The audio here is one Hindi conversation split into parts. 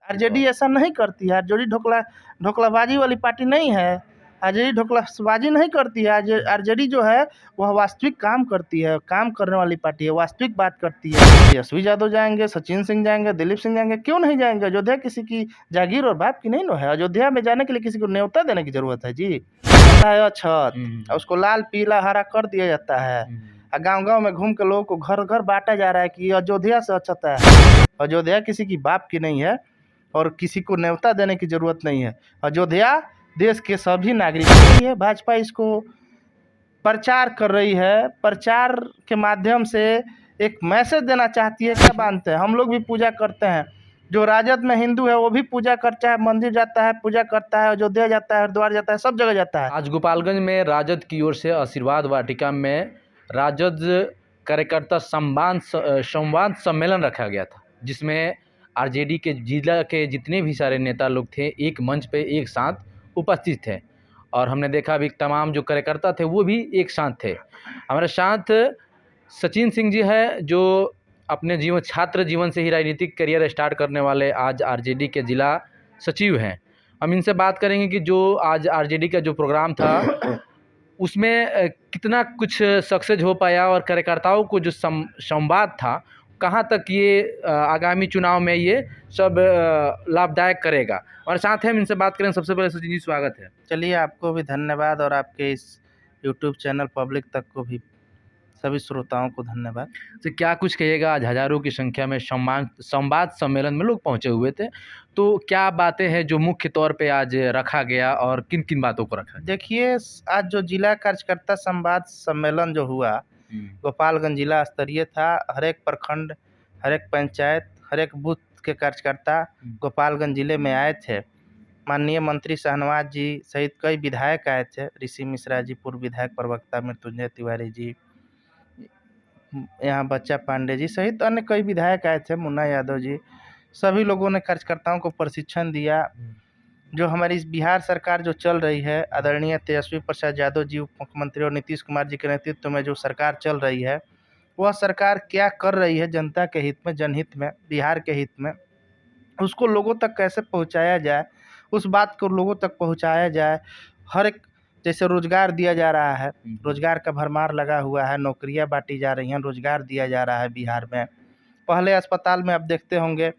आरजेडी ऐसा नहीं करती है। आरजेडी ढोकलाबाजी वाली पार्टी नहीं है। आरजेडी ढोकलाबाजी नहीं करती है। आरजेडी जो है वह वास्तविक काम करती है, काम करने वाली पार्टी है, वास्तविक बात करती है। तेजस्वी यादव जाएंगे, सचिन सिंह जाएंगे, दिलीप सिंह जाएंगे, क्यों नहीं जाएंगे? अयोध्या किसी की जागीर और बाप की नहीं न है। अयोध्या में जाने के लिए किसी को न्योता देने की जरूरत है जी? है छत, उसको लाल पीला हरा कर दिया जाता है। गांव-गांव में घूम के लोगों को घर-घर बांटा जा रहा है कि अयोध्या से अच्छा है। अयोध्या किसी की बाप की नहीं है और किसी को न्योता देने की जरूरत नहीं है। अयोध्या देश के सभी नागरिकों की है। भाजपा इसको प्रचार कर रही है, प्रचार के माध्यम से एक मैसेज देना चाहती है। क्या मानते हैं? हम लोग भी पूजा करते हैं। जो राजद में हिंदू है वो भी पूजा करता है, मंदिर जाता है, पूजा करता है, अयोध्या जाता है, हरिद्वार जाता है, सब जगह जाता है। आज गोपालगंज में राजद की ओर से आशीर्वाद वाटिका में राजद कार्यकर्ता संवाद सम्मेलन रखा गया था, जिसमें आरजेडी के जिला के जितने भी सारे नेता लोग थे एक मंच पे एक साथ उपस्थित थे। और हमने देखा भी तमाम जो कार्यकर्ता थे वो भी एक साथ थे। हमारे साथ सचिन सिंह जी है, जो अपने छात्र जीवन से ही राजनीतिक करियर स्टार्ट करने वाले आज आरजेडी के जिला सचिव हैं। हम इनसे बात करेंगे कि जो आज आरजेडी का जो प्रोग्राम था उसमें कितना कुछ सक्सेस हो पाया और कार्यकर्ताओं को जो संवाद था कहाँ तक ये आगामी चुनाव में ये सब लाभदायक करेगा। और साथ ही हम इनसे बात करें। सबसे पहले सचिन जी स्वागत है। चलिए, आपको भी धन्यवाद और आपके इस यूट्यूब चैनल पब्लिक तक को भी सभी श्रोताओं को धन्यवाद। तो क्या कुछ कहिएगा? आज हज़ारों की संख्या में संवाद सम्मेलन में लोग पहुंचे हुए थे, तो क्या बातें हैं जो मुख्य तौर पे आज रखा गया और किन किन बातों को रखा? देखिए, आज जो जिला कार्यकर्ता संवाद सम्मेलन जो हुआ गोपालगंज जिला स्तरीय था। हर एक प्रखंड, हर एक पंचायत, हर एक बूथ के कार्यकर्ता गोपालगंज जिले में आए थे। माननीय मंत्री शाहनवाज जी सहित कई विधायक आए थे। ऋषि मिश्रा जी, पूर्व विधायक प्रवक्ता मृत्युंजय तिवारी जी, यहाँ बच्चा पांडे जी सहित अन्य कई विधायक आए थे, मुन्ना यादव जी। सभी लोगों ने कार्यकर्ताओं को प्रशिक्षण दिया। जो हमारी इस बिहार सरकार जो चल रही है, आदरणीय तेजस्वी प्रसाद यादव जी उप मुख्यमंत्री और नीतीश कुमार जी के नेतृत्व में जो सरकार चल रही है, वह सरकार क्या कर रही है जनता के हित में, जनहित में, बिहार के हित में, उसको लोगों तक कैसे पहुंचाया जाए, उस बात को लोगों तक पहुंचाया जाए। हर एक, जैसे रोजगार दिया जा रहा है, रोजगार का भरमार लगा हुआ है, नौकरियां बांटी जा रही हैं, रोजगार दिया जा रहा है बिहार में। पहले अस्पताल में आप देखते होंगे,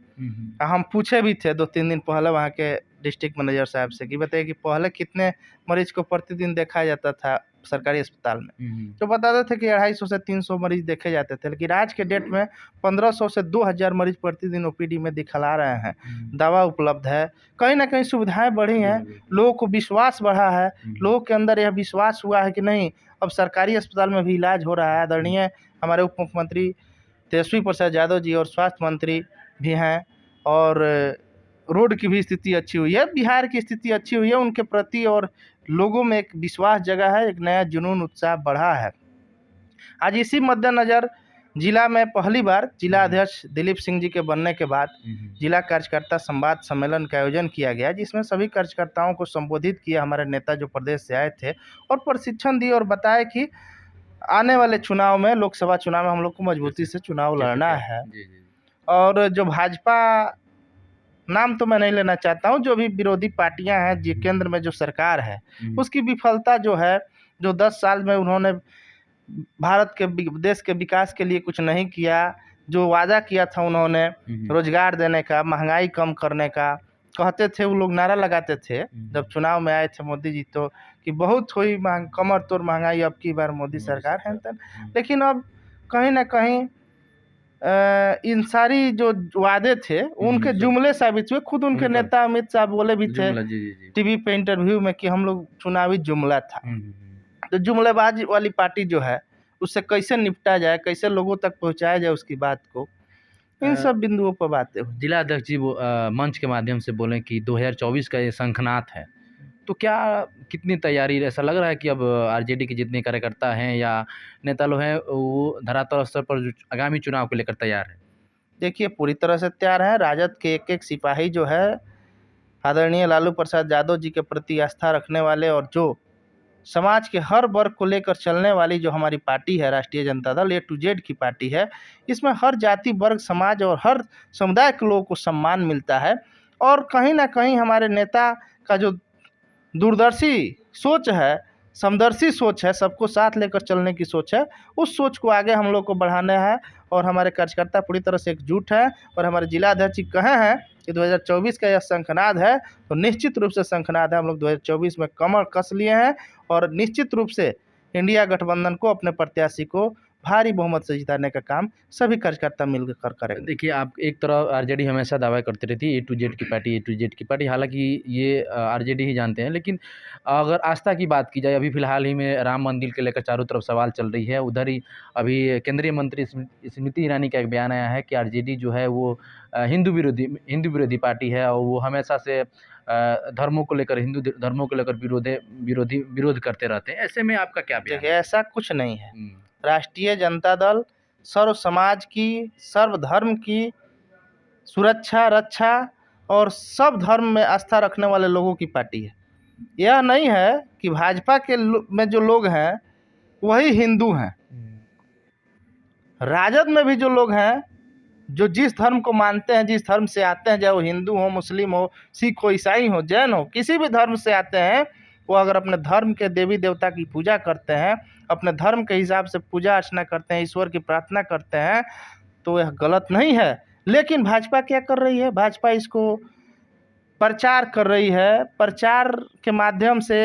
हम पूछे भी थे 2-3 दिन पहले वहाँ के डिस्ट्रिक्ट मैनेजर साहब से कि बताइए कि पहले कितने मरीज को प्रतिदिन देखा जाता था सरकारी अस्पताल में। तो बताते थे कि 250 से 300 मरीज देखे जाते थे, लेकिन आज के डेट में 1500 से 2000 मरीज प्रतिदिन ओपीडी में दिखला रहे हैं। दवा उपलब्ध है, कहीं ना कहीं सुविधाएं बढ़ी हैं, लोगों को विश्वास बढ़ा है, लोगों के अंदर यह विश्वास हुआ है कि नहीं, अब सरकारी अस्पताल में भी इलाज हो रहा है। आदरणीय हमारे उप मुख्यमंत्री तेजस्वी प्रसाद यादव जी और स्वास्थ्य मंत्री भी हैं, और रोड की भी स्थिति अच्छी हुई है, बिहार की स्थिति अच्छी हुई है उनके प्रति, और लोगों में एक विश्वास जगा है, एक नया जुनून उत्साह बढ़ा है। आज इसी मद्देनज़र जिला में पहली बार जिला अध्यक्ष दिलीप सिंह जी के बनने के बाद जिला कार्यकर्ता संवाद सम्मेलन का आयोजन किया गया, जिसमें सभी कार्यकर्ताओं को संबोधित किया हमारे नेता जो प्रदेश से आए थे, और प्रशिक्षण दिए और बताया कि आने वाले चुनाव में, लोकसभा चुनाव में हम लोग को मजबूती से चुनाव लड़ना है। और जो भाजपा, नाम तो मैं नहीं लेना चाहता हूँ, जो भी विरोधी पार्टियां हैं, जो केंद्र में जो सरकार है, उसकी विफलता जो है, जो 10 साल में उन्होंने भारत के देश के विकास के लिए कुछ नहीं किया। जो वादा किया था उन्होंने रोजगार देने का, महंगाई कम करने का, कहते थे, वो लोग नारा लगाते थे जब चुनाव में आए थे मोदी जी, तो कि बहुत हुई कमर तोड़ महंगाई, अब की बार मोदी सरकार है। लेकिन अब कहीं ना कहीं इन सारी जो वादे थे उनके जुमले साबित हुए। खुद उनके नेता अमित शाह बोले भी थे टीवी पे इंटरव्यू में कि हम लोग चुनावी जुमला था। तो जुमलेबाज वाली पार्टी जो है, उससे कैसे निपटा जाए, कैसे लोगों तक पहुंचाया जाए उसकी बात को, इन सब बिंदुओं पर बातें हुई। जिला अध्यक्ष जी मंच के माध्यम से बोले कि 2024 का ये शंखनाद है, तो क्या कितनी तैयारी, ऐसा लग रहा है कि अब आरजेडी के जितने कार्यकर्ता हैं या नेता लोग हैं वो धरातल स्तर पर आगामी चुनाव को लेकर तैयार है? देखिए, पूरी तरह से तैयार है। राजद के एक एक सिपाही जो है, आदरणीय लालू प्रसाद यादव जी के प्रति आस्था रखने वाले, और जो समाज के हर वर्ग को लेकर चलने वाली जो हमारी पार्टी है राष्ट्रीय Janata Dal, A to Z की पार्टी है, इसमें हर जाति, वर्ग, समाज और हर समुदाय के लोगों को सम्मान मिलता है। और कहीं ना कहीं हमारे नेता का जो दूरदर्शी सोच है, समदर्शी सोच है, सबको साथ लेकर चलने की सोच है, उस सोच को आगे हम लोग को बढ़ाना है। और हमारे कार्यकर्ता पूरी तरह से एकजुट हैं और हमारे जिला अध्यक्ष जी कहे हैं कि 2024 का यह शंखनाद है, तो निश्चित रूप से शंखनाद है। हम लोग 2024 में कमर कस लिए हैं और निश्चित रूप से इंडिया गठबंधन को, अपने प्रत्याशी को भारी बहुमत से जिताने का काम सभी कार्यकर्ता मिलकर करेंगे। देखिए, आप एक तरफ आरजेडी हमेशा दावा करती रहती है ए टू जेड की पार्टी, ए टू जेड की पार्टी, हालांकि ये आरजेडी ही जानते हैं। लेकिन अगर आस्था की बात की जाए, अभी फिलहाल ही में राम मंदिर के लेकर चारों तरफ सवाल चल रही है। उधर ही अभी केंद्रीय मंत्री स्मृति ईरानी का एक बयान आया है कि आरजेडी जो है वो हिंदू विरोधी पार्टी है और वो हमेशा से धर्मों को लेकर, हिंदू धर्मों को लेकर विरोध करते रहते हैं। ऐसे में आपका क्या बयान देखिए, है? ऐसा कुछ नहीं है। राष्ट्रीय जनता दल सर्व समाज की, सर्व धर्म की सुरक्षा, रक्षा और सब धर्म में आस्था रखने वाले लोगों की पार्टी है। यह नहीं है कि भाजपा के में जो लोग हैं वही हिंदू हैं। राजद में भी जो लोग हैं, जो जिस धर्म को मानते हैं, जिस धर्म से आते हैं, चाहे वो हिंदू हो, मुस्लिम हो, सिख हो, ईसाई हो, जैन हो, किसी भी धर्म से आते हैं, वो अगर अपने धर्म के देवी देवता की पूजा करते हैं, अपने धर्म के हिसाब से पूजा अर्चना करते हैं, ईश्वर की प्रार्थना करते हैं, तो यह गलत नहीं है। लेकिन भाजपा क्या कर रही है? भाजपा इसको प्रचार कर रही है। प्रचार के माध्यम से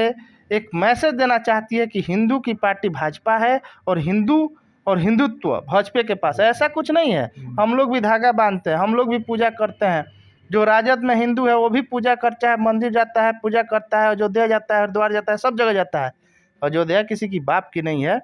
एक मैसेज देना चाहती है कि हिंदू की पार्टी भाजपा है और हिंदुत्व भाजपा के पास है। ऐसा कुछ नहीं है। हम लोग भी धागा बांधते हैं, हम लोग भी पूजा करते हैं। जो राजद में हिंदू है वो भी पूजा करता है, मंदिर जाता है, पूजा करता है, अयोध्या जाता है, हरिद्वार जाता है, सब जगह जाता है। अयोध्या किसी की बाप की नहीं है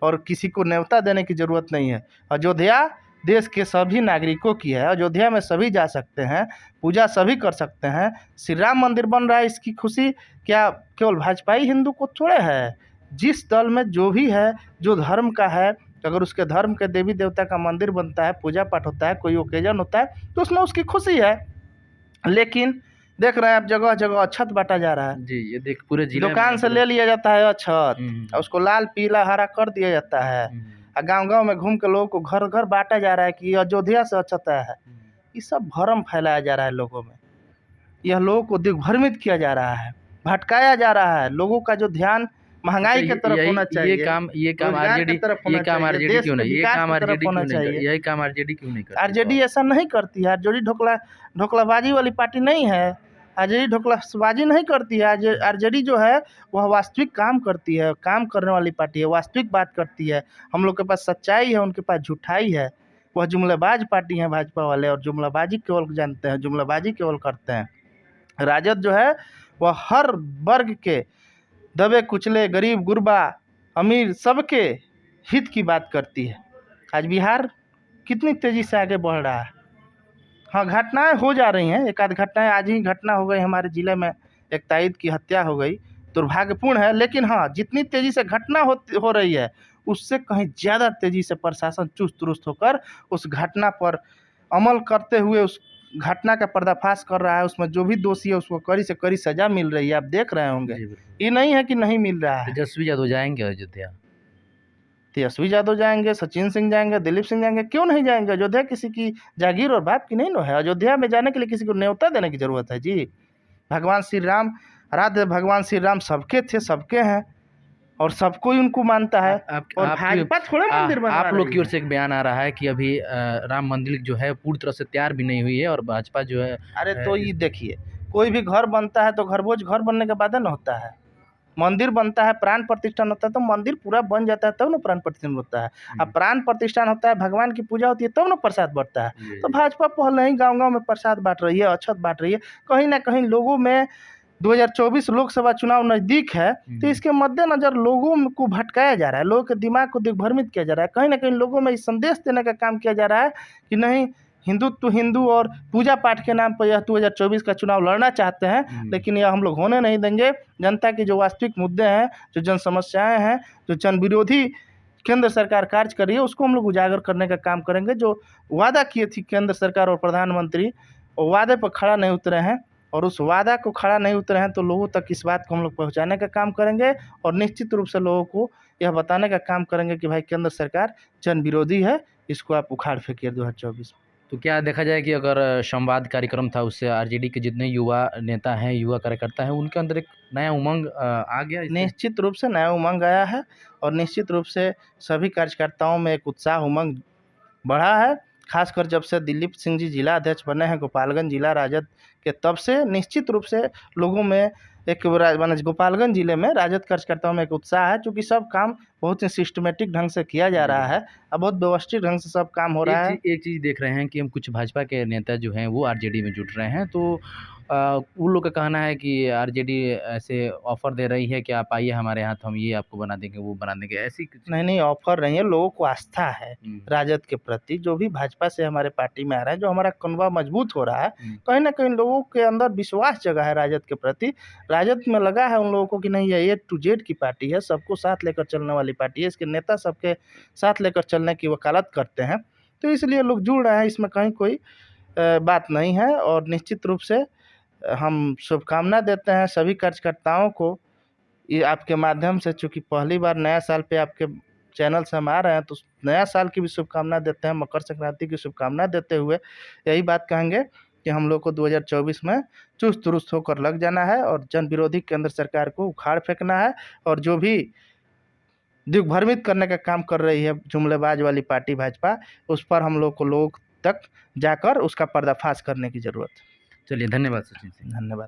और किसी को न्योता देने की ज़रूरत नहीं है। अयोध्या देश के सभी नागरिकों की है। अयोध्या में सभी जा सकते हैं, पूजा सभी कर सकते हैं। श्री राम मंदिर बन रहा है, इसकी खुशी क्या केवल भाजपा ही हिंदू को थोड़े है? जिस दल में जो भी है, जो धर्म का है, अगर उसके धर्म के देवी देवता का मंदिर बनता है, पूजा पाठ होता है, कोई ओकेजन होता है, तो उसमें उसकी खुशी है। लेकिन देख रहे हैं आप, जगह जगह अक्षत बांटा जा रहा है जी। ये देख, पूरे जिले दुकान से ले लिया जाता है अक्षत और उसको लाल पीला हरा कर दिया जाता है और गांव-गांव में घूम के लोगों को घर घर बांटा जा रहा है कि अयोध्या से अक्षत है। ये सब भ्रम फैलाया जा रहा है लोगों में। यह लोगों को दिग्भ्रमित किया जा रहा है, भटकाया जा रहा है। लोगों का जो ध्यान महंगाई की तरफ होना चाहिए, ये काम आरजेडी क्यों नहीं? यही काम आरजेडी क्यों नहीं करती? आरजेडी ऐसा नहीं करती है। आरजेडी ढोकलाबाजी वाली पार्टी नहीं है। आरजेडी ढोकलाबाजी नहीं करती है। आरजेडी जो है वह वास्तविक काम करती है, काम करने वाली पार्टी है, वास्तविक बात करती है। हम लोग के पास सच्चाई है, उनके पास झूठाई है। वह जुमलेबाज पार्टी है भाजपा वाले, और जुमलाबाजी केवल जानते हैं, जुमलाबाजी केवल करते हैं। राजद जो है वह हर वर्ग के, दबे कुचले, गरीब गुरबा, अमीर, सबके हित की बात करती है। आज बिहार कितनी तेज़ी से आगे बढ़ रहा है। हाँ, घटनाएं हो जा रही हैं, एक आध घटनाएं, आज ही घटना हो गई हमारे ज़िले में, एक ताईद की हत्या हो गई, दुर्भाग्यपूर्ण है। लेकिन हाँ, जितनी तेज़ी से घटना हो रही है, उससे कहीं ज़्यादा तेज़ी से प्रशासन चुस्त दुरुस्त होकर उस घटना पर अमल करते हुए उस घटना का पर्दाफाश कर रहा है। उसमें जो भी दोषी है उसको कड़ी से कड़ी सजा मिल रही है, आप देख रहे होंगे। ये नहीं है कि नहीं मिल रहा है। तेजस्वी यादव जाएंगे अयोध्या? तेजस्वी यादव जाएंगे, सचिन सिंह जाएंगे, दिलीप सिंह जाएंगे, क्यों नहीं जाएंगे? अयोध्या किसी की जागीर और बाप की नहीं न है। अयोध्या में जाने के लिए किसी को न्योता देने की जरूरत है जी? भगवान श्री राम, आराध्य भगवान श्री राम सबके थे, सबके हैं और सबको ही उनको मानता है। और भाजपा थोड़ा मंदिर बना रही है। आप लोग की ओर से एक बयान आ रहा है कि अभी राम मंदिर जो है पूरी तरह से तैयार भी नहीं हुई है और भाजपा जो है, अरे तो ये देखिए, कोई भी घर बनता है तो घरबोझ घर बनने के बाद न होता है। मंदिर बनता है, प्राण प्रतिष्ठान होता है, तो मंदिर पूरा बन जाता है तब ना प्राण प्रतिष्ठान होता है। अब प्राण प्रतिष्ठान होता है, भगवान की पूजा होती है, तब ना प्रसाद बढ़ता है। तो भाजपा पहले ही गांव-गांव में प्रसाद बांट रही है, अक्षत बांट रही है। कहीं ना कहीं लोगों में 2024 लोकसभा चुनाव नज़दीक है, तो इसके मद्देनज़र लोगों को भटकाया जा रहा है, लोगों के दिमाग को दिग्भ्रमित किया जा रहा है। कहीं ना कहीं लोगों में इस संदेश देने का काम किया जा रहा है कि नहीं, हिंदुत्व, हिंदू और पूजा पाठ के नाम पर यह 2024 का चुनाव लड़ना चाहते हैं, लेकिन यह हम लोग होने नहीं देंगे। जनता के जो वास्तविक मुद्दे हैं, जो जन समस्याएं हैं, जो जन विरोधी केंद्र सरकार कार्य कर रही है, उसको हम लोग उजागर करने का काम करेंगे। जो वादा किए थी केंद्र सरकार और प्रधानमंत्री, वो वादे पर खड़ा नहीं उतरे हैं और उस वादा को खड़ा नहीं उतरे हैं, तो लोगों तक इस बात को हम लोग पहुँचाने का काम करेंगे और निश्चित रूप से लोगों को यह बताने का काम करेंगे कि भाई केंद्र सरकार जन विरोधी है, इसको आप उखाड़ फेंकिए 2024 में। तो क्या देखा जाए कि अगर संवाद कार्यक्रम था उससे आरजेडी के जितने युवा नेता हैं, युवा कार्यकर्ता हैं, उनके अंदर एक नया उमंग आ गया इससे? निश्चित रूप से नया उमंग आया है और निश्चित रूप से सभी कार्यकर्ताओं में एक उत्साह उमंग बढ़ा है। खासकर जब से दिलीप सिंह जी जिला अध्यक्ष बने हैं गोपालगंज जिला राजद के, तब से निश्चित रूप से लोगों में एक माने गोपालगंज जिले में राजद कार्यकर्ताओं में एक उत्साह है, क्योंकि सब काम बहुत ही सिस्टमेटिक ढंग से किया जा रहा है और बहुत व्यवस्थित ढंग से सब काम हो रहा है। एक चीज़ देख रहे हैं कि हम कुछ भाजपा के नेता जो हैं वो आरजेडी में जुट रहे हैं, तो उन लोग का कहना है कि आरजेडी ऐसे ऑफर दे रही है कि आप आइए हमारे यहाँ, तो हम ये आपको बना देंगे, वो बना देंगे, ऐसी कुछ? नहीं ऑफर नहीं है, लोगों को आस्था है हम्म, राजद के प्रति। जो भी भाजपा से हमारे पार्टी में आ रहा है, जो हमारा कनवा मजबूत हो रहा है, कहीं ना कहीं लोगों के अंदर विश्वास जगा है राजद के प्रति। राजद में लगा है उन लोगों को कि नहीं, ये A to Z की पार्टी है, सबको साथ लेकर चलने वाली पार्टी है, इसके नेता सबके साथ लेकर चलने की वकालत करते हैं, तो इसलिए लोग जुड़ रहे हैं। इसमें कहीं कोई बात नहीं है और निश्चित रूप से हम शुभकामना देते हैं सभी कार्यकर्ताओं को। ये आपके माध्यम से, चूँकि पहली बार नया साल पे आपके चैनल से हम आ रहे हैं, तो नया साल की भी शुभकामना देते हैं, मकर संक्रांति की शुभकामना देते हुए यही बात कहेंगे कि हम लोग को 2024 में चुस्त दुरुस्त होकर लग जाना है और जन विरोधी केंद्र सरकार को उखाड़ फेंकना है, और जो भी दिग्भ्रमित करने का काम कर रही है जुमलेबाज वाली पार्टी भाजपा, उस पर हम लोग को लोग तक जाकर उसका पर्दाफाश करने की ज़रूरत है। चलिए, धन्यवाद सचिन सिंह। धन्यवाद।